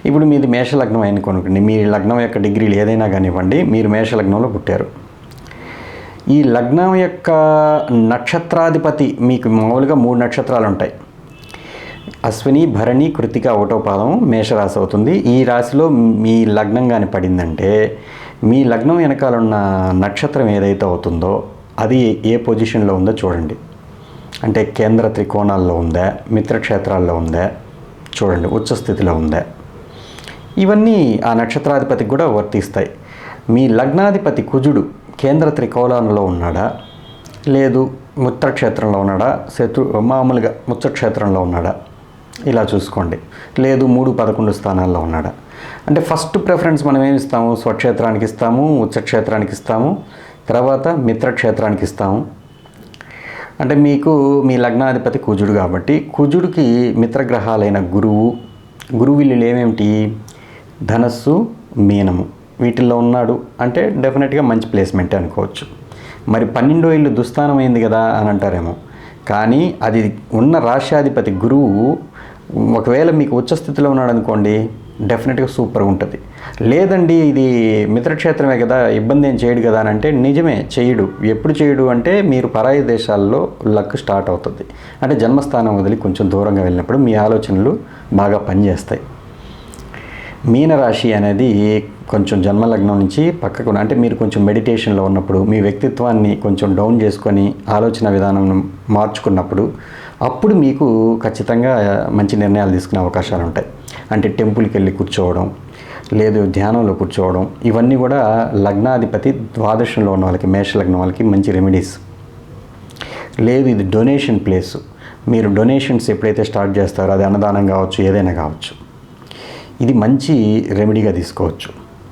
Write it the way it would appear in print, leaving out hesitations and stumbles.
ఇప్పుడు మీది మేషలగ్నం అయిన కొనుక్కోండి, మీ లగ్నం యొక్క డిగ్రీలు ఏదైనా కానివ్వండి, మీరు మేషలగ్నంలో పుట్టారు. ఈ లగ్నం యొక్క నక్షత్రాధిపతి మీకు మామూలుగా 3 నక్షత్రాలు ఉంటాయి. అశ్విని, భరణి, కృతిక ఒకటో పాదం మేషరాశి అవుతుంది. ఈ రాశిలో మీ లగ్నం కానీ పడిందంటే మీ లగ్నం వెనకాల ఉన్న నక్షత్రం ఏదైతే అవుతుందో అది ఏ పొజిషన్లో ఉందో చూడండి. అంటే కేంద్ర త్రికోణాల్లో ఉందా, మిత్రక్షేత్రాల్లో ఉందా చూడండి, ఉచ్చ స్థితిలో ఉందా, ఇవన్నీ ఆ నక్షత్రాధిపతికి కూడా వర్తిస్తాయి. మీ లగ్నాధిపతి కుజుడు కేంద్ర త్రికోణంలో ఉన్నాడా, లేదు మిత్రక్షేత్రంలో ఉన్నాడా, మామూలుగా మిత్రక్షేత్రంలో ఉన్నాడా, ఇలా చూసుకోండి. లేదు 3-11 స్థానాల్లో ఉన్నాడా. అంటే ఫస్ట్ ప్రిఫరెన్స్ మనం ఏమి ఇస్తాము, స్వక్షేత్రానికి ఇస్తాము, ఉచ్చక్షేత్రానికి ఇస్తాము, తర్వాత మిత్రక్షేత్రానికి ఇస్తాము. అంటే మీకు మీ లగ్నాధిపతి కుజుడు కాబట్టి కుజుడికి మిత్రగ్రహాలైన గురువు వీళ్ళు ఏమేమిటి, ధనస్సు, మీనము వీటిల్లో ఉన్నాడు అంటే డెఫినెట్గా మంచి ప్లేస్మెంటే అనుకోవచ్చు. మరి 12వ ఇల్లు దుస్థానం అయింది కదా అని అంటారేమో, కానీ అది ఉన్న రాష్ట్రాధిపతి గురువు ఒకవేళ మీకు ఉచ్చస్థితిలో ఉన్నాడు అనుకోండి, డెఫినెట్గా సూపర్గా ఉంటుంది. లేదండి ఇది మిత్రక్షేత్రమే కదా, ఇబ్బంది ఏం చేయడు కదా అని అంటే నిజమే, చేయడు. ఎప్పుడు చేయడు అంటే మీరు పరాయి దేశాల్లో లక్ స్టార్ట్ అవుతుంది. అంటే జన్మస్థానం వదిలి కొంచెం దూరంగా వెళ్ళినప్పుడు మీ ఆలోచనలు బాగా పనిచేస్తాయి. మీనరాశి అనేది కొంచెం జన్మలగ్నం నుంచి పక్కకు, అంటే మీరు కొంచెం మెడిటేషన్లో ఉన్నప్పుడు, మీ వ్యక్తిత్వాన్ని కొంచెం డౌన్ చేసుకొని ఆలోచన విధానం మార్చుకున్నప్పుడు అప్పుడు మీకు ఖచ్చితంగా మంచి నిర్ణయాలు తీసుకునే అవకాశాలు ఉంటాయి. అంటే టెంపుల్కి వెళ్ళి కూర్చోవడం, లేదు ధ్యానంలో కూర్చోవడం, ఇవన్నీ కూడా లగ్నాధిపతి ద్వాదశంలో ఉన్న వాళ్ళకి, మేషలగ్నం వాళ్ళకి మంచి రెమెడీస్. లేదు ఇది డొనేషన్ ప్లేస్, మీరు డొనేషన్స్ ఎప్పుడైతే స్టార్ట్ చేస్తారో అది అన్నదానం కావచ్చు, ఏదైనా కావచ్చు, ఇది మంచి రెమెడీగా తీసుకోవచ్చు.